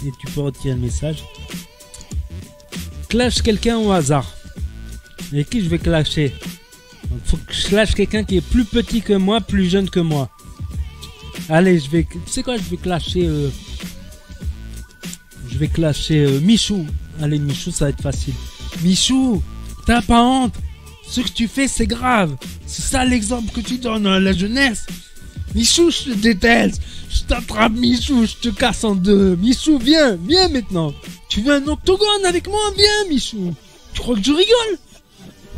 et tu peux retirer le message. Clash quelqu'un au hasard. Et qui je vais clasher? Il faut que je clash quelqu'un qui est plus petit que moi, plus jeune que moi. Allez, je vais... Tu sais quoi, je vais clasher Michou. Allez, Michou, ça va être facile. Michou, t'as pas honte? Ce que tu fais, c'est grave. C'est ça l'exemple que tu donnes à la jeunesse. Michou, je te déteste. Je t'attrape, Michou, je te casse en deux. Michou, viens maintenant. Tu veux un octogone avec moi? Viens, Michou. Tu crois que je rigole?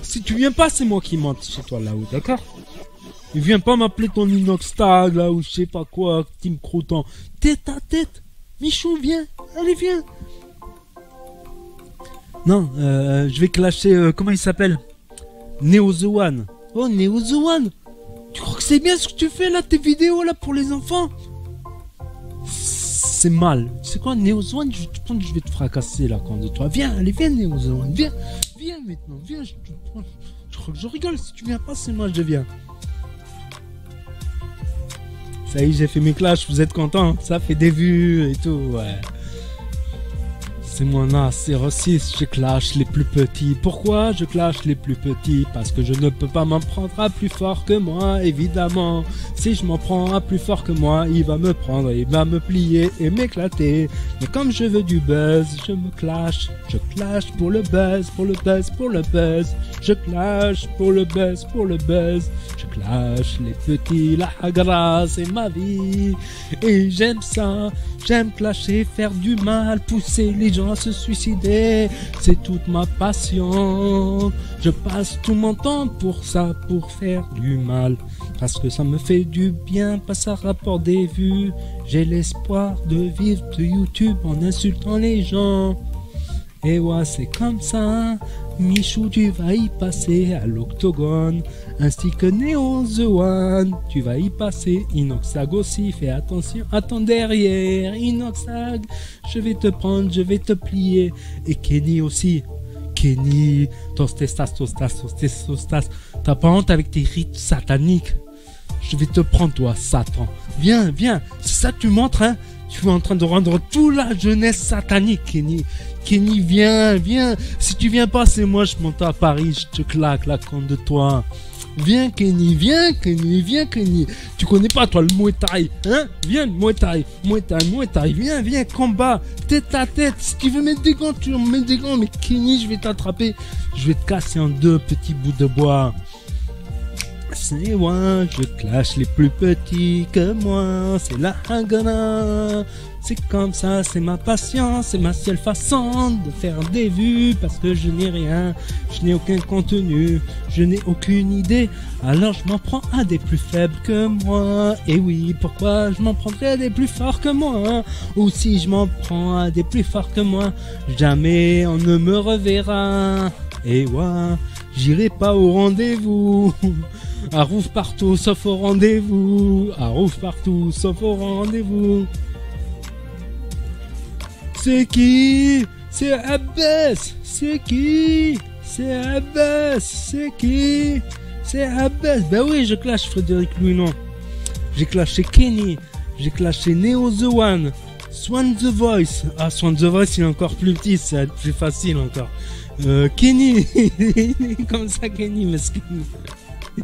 Si tu viens pas, c'est moi qui monte chez toi là-haut, d'accord? Et viens pas m'appeler ton inoxtag là ou je sais pas quoi, Team Croûtant. Tête à tête. Michou, viens. Allez, viens. Non, je vais clasher, comment il s'appelle? Neo The One. Oh, Neo The One. Tu crois que c'est bien ce que tu fais là, tes vidéos là pour les enfants? C'est mal. Tu sais quoi, Neo The One, je vais te fracasser là quand de toi. Viens, allez, viens Neo The One, viens maintenant, viens. Je crois que je rigole, si tu viens pas, c'est moi je viens. Ça y est, j'ai fait mes clashs, vous êtes contents? Ça fait des vues et tout, ouais. C'est mon A06, je clash les plus petits. Pourquoi je clash les plus petits? Parce que je ne peux pas m'en prendre à plus fort que moi, évidemment. Si je m'en prends à plus fort que moi, il va me prendre, il va me plier et m'éclater. Mais comme je veux du buzz, je me clash. Je clash pour le buzz, pour le buzz, pour le buzz. Je clash pour le buzz, pour le buzz. Je clash les petits, la grâce c'est ma vie. Et j'aime ça, j'aime clasher, faire du mal, pousser les gens à se suicider, c'est toute ma passion. Je passe tout mon temps pour ça, pour faire du mal, parce que ça me fait du bien, pas ça rapporte des vues. J'ai l'espoir de vivre de YouTube en insultant les gens. Et ouais, c'est comme ça. Michou, tu vas y passer à l'octogone, ainsi que Neo The One. Tu vas y passer. Inoxag aussi, fais attention à ton derrière. Inoxag, je vais te prendre, je vais te plier. Et Kenny aussi. Kenny, tostas. T'as pas honte avec tes rites sataniques? Je vais te prendre, toi, Satan. Viens. C'est ça que tu montres, hein? Tu es en train de rendre toute la jeunesse satanique, Kenny. Kenny, viens. Si tu viens pas, c'est moi, je monte à Paris, je te claque la compte de toi. Viens, Kenny. Tu connais pas, toi, le Muay Thai, hein? Viens, Muay Thai. Viens, combat, tête à tête. Si tu veux mettre des gants, tu mets des gants. Mais Kenny, je vais t'attraper. Je vais te casser en deux petits bouts de bois. C'est moi, je clash les plus petits que moi, c'est la hagana. C'est comme ça, c'est ma passion, c'est ma seule façon de faire des vues, parce que je n'ai rien, je n'ai aucun contenu, je n'ai aucune idée, alors je m'en prends à des plus faibles que moi. Et oui, pourquoi je m'en prendrais à des plus forts que moi? Ou si je m'en prends à des plus forts que moi, jamais on ne me reverra. Et ouais, j'irai pas au rendez-vous. Arouf partout sauf au rendez-vous. C'est qui? C'est Abbas. C'est Abbas. Bah oui, je clash Frédéric Louis, non. J'ai clashé Kenny. J'ai clashé Neo The One. Swan The Voice. Ah, Swan The Voice, il est encore plus petit, c'est plus facile encore. Kenny. Comme ça, Kenny, mais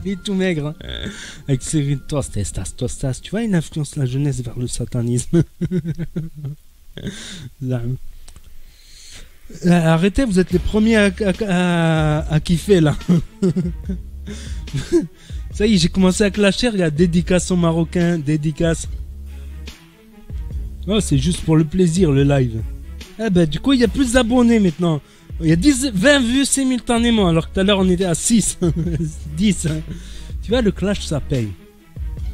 il est tout maigre, hein. Avec ses tostas. Tu vois, il influence la jeunesse vers le satanisme. Arrêtez, vous êtes les premiers à kiffer là. Ça y est, j'ai commencé à clasher. Regarde, dédicace aux Marocains, dédicace. Oh, c'est juste pour le plaisir le live. Eh ben, du coup, il y a plus d'abonnés maintenant. Il y a 20 vues simultanément, alors que tout à l'heure on était à 6, 10. Hein. Tu vois, le clash ça paye.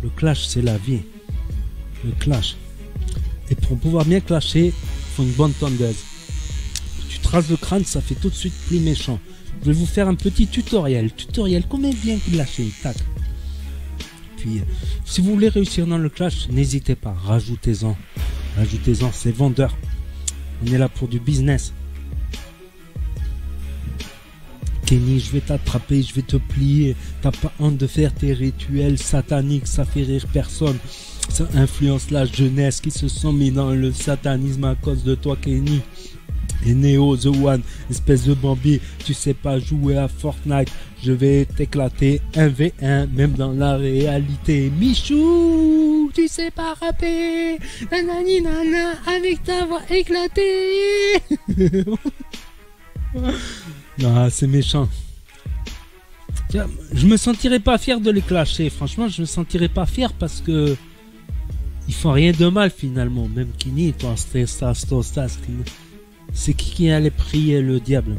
Le clash c'est la vie. Le clash. Et pour pouvoir bien clasher, il faut une bonne tondeuse. Tu traces le crâne, ça fait tout de suite plus méchant. Je vais vous faire un petit tutoriel. Comment bien clasher, tac. Puis, si vous voulez réussir dans le clash, n'hésitez pas, rajoutez-en, c'est vendeur. On est là pour du business. Kenny, je vais t'attraper, je vais te plier. T'as pas honte de faire tes rituels sataniques, ça fait rire personne. Ça influence la jeunesse qui se sont mis dans le satanisme à cause de toi, Kenny. Et Neo The One, espèce de Bambi, tu sais pas jouer à Fortnite, je vais t'éclater 1v1, même dans la réalité. Michou, tu sais pas rapper, nanani nana, avec ta voix éclatée. Non, c'est méchant. Tiens, je me sentirais pas fier de les clasher, franchement, je me sentirais pas fier parce que ils font rien de mal finalement, même Kenny, toi, c'est qui allait prier le diable?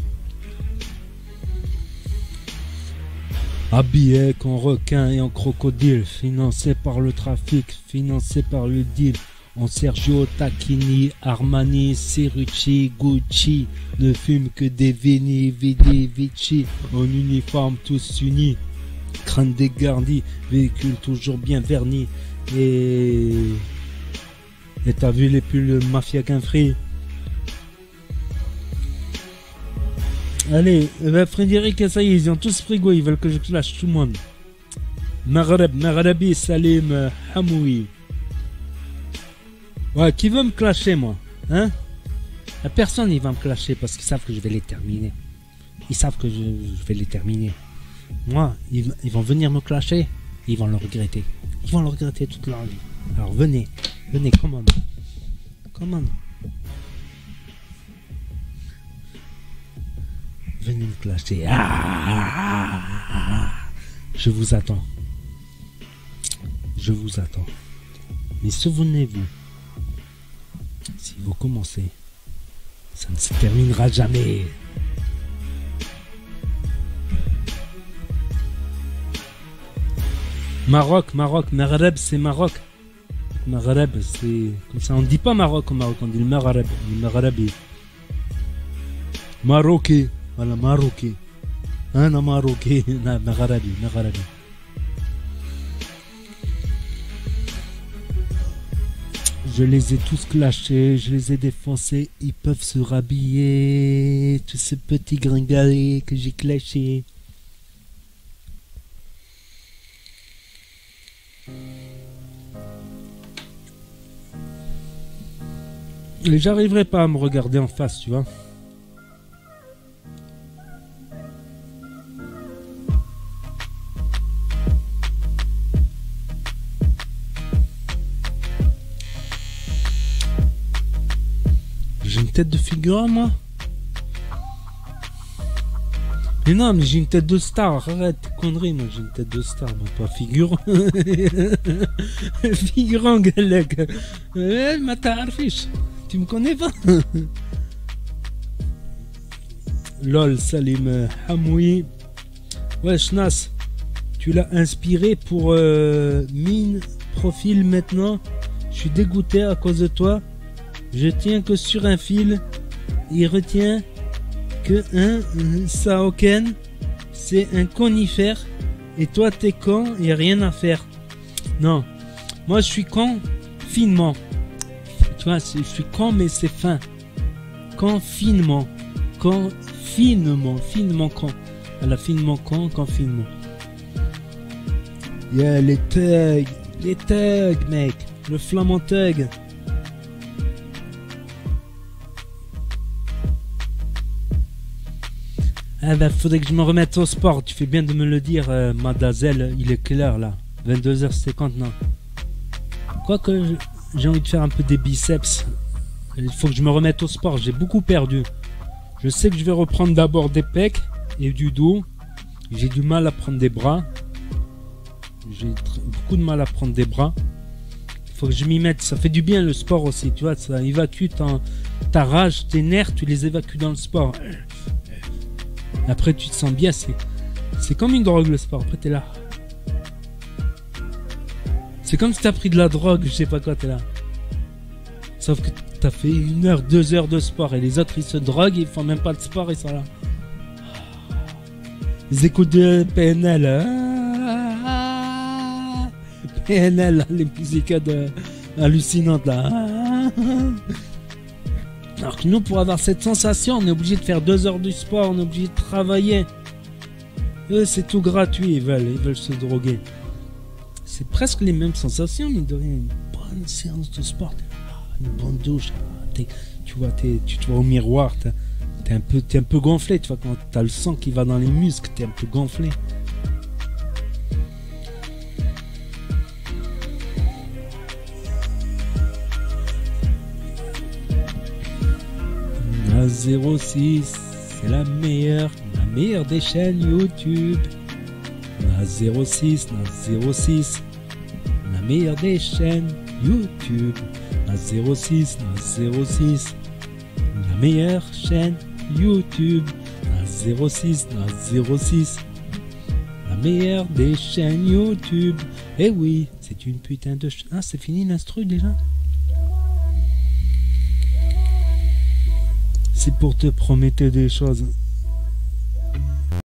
Habillé en requin et en crocodile, financé par le trafic, financé par le deal. En Sergio Tacchini, Armani, Cerrucci, Gucci, ne fume que des Vini, Vidi, Vici, en uniforme tous unis, crâne dégarni, véhicule toujours bien verni. Et t'as vu les pulls Mafia Quinfri? Allez, Frédéric et ça y est, ils ont tous frigo, ils veulent que je clash tout le monde. Maghrabi, Salim, Hamoui. Ouais, qui veut me clasher, moi? Hein? La personne, il va me clasher parce qu'ils savent que je vais les terminer. Ils savent que je vais les terminer. Moi, ils vont venir me clasher, ils vont le regretter. Ils vont le regretter toute leur vie. Alors venez, commande. Venez me clasher. Je vous attends. Mais souvenez-vous, si vous commencez, ça ne se terminera jamais. Maroc, Maghreb, c'est Maroc. Maghreb, c'est comme ça. On ne dit pas Maroc au Maroc, on dit le Maghreb, le Maghrabi. Marocain, voilà, Marocain. Hein, non, Marocain, non, Maghrabi. Je les ai tous clashés, je les ai défoncés, ils peuvent se rhabiller, tous ces petits gringalets que j'ai clashés. Et j'arriverai pas à me regarder en face, tu vois. J'ai une tête de figurant, moi. Mais non, mais j'ai une tête de star. Arrête tes conneries, moi j'ai une tête de star, mais pas figurant. Figurant, galek. Ma ta'arfish. Tu me connais pas? Lol, Salim Hamoui. Ouais, Shnas, tu l'as inspiré pour mine profil maintenant. Je suis dégoûté à cause de toi. Je tiens que sur un fil. Il retient que un Saoken, c'est un conifère. Et toi, t'es con et rien à faire. Non, moi je suis con finement. Tu vois, je suis con, mais c'est fin. Con finement. Con finement con. Voilà, finement con, finement. Yeah, les thugs, mec. Le flamand thug. Ah bah, faudrait que je me remette au sport. Tu fais bien de me le dire, mademoiselle. Il est quelle heure là? 22h50, non. Quoique, j'ai envie de faire un peu des biceps. Il faut que je me remette au sport. J'ai beaucoup perdu. Je sais que je vais reprendre d'abord des pecs et du dos. J'ai du mal à prendre des bras. J'ai beaucoup de mal à prendre des bras. Il faut que je m'y mette. Ça fait du bien le sport aussi. Tu vois, ça évacue ta rage, tes nerfs. Tu les évacues dans le sport. Après, tu te sens bien. C'est comme une drogue le sport. Après, t'es là. C'est comme si t'as pris de la drogue, je sais pas quoi, t'es là. Sauf que t'as fait 1 heure, 2 heures de sport et les autres ils se droguent, ils font même pas de sport, ils sont là. Ils écoutent de PNL. PNL, les musiques hallucinantes là. Alors que nous, pour avoir cette sensation, on est obligé de faire 2 heures de sport, on est obligé de travailler. Eux, c'est tout gratuit, ils veulent se droguer. C'est presque les mêmes sensations, mais de rien. Une bonne séance de sport, une bonne douche. Tu vois au miroir, t'es un peu gonflé. Tu vois, quand t'as le sang qui va dans les muscles, t'es un peu gonflé. La 06, c'est la meilleure des chaînes YouTube. La 06, la meilleure des chaînes YouTube. La 06, la meilleure chaîne YouTube. La 06, la meilleure des chaînes YouTube. Eh oui, c'est une putain de... Ah, c'est fini l'instru déjà? C'est pour te promettre des choses.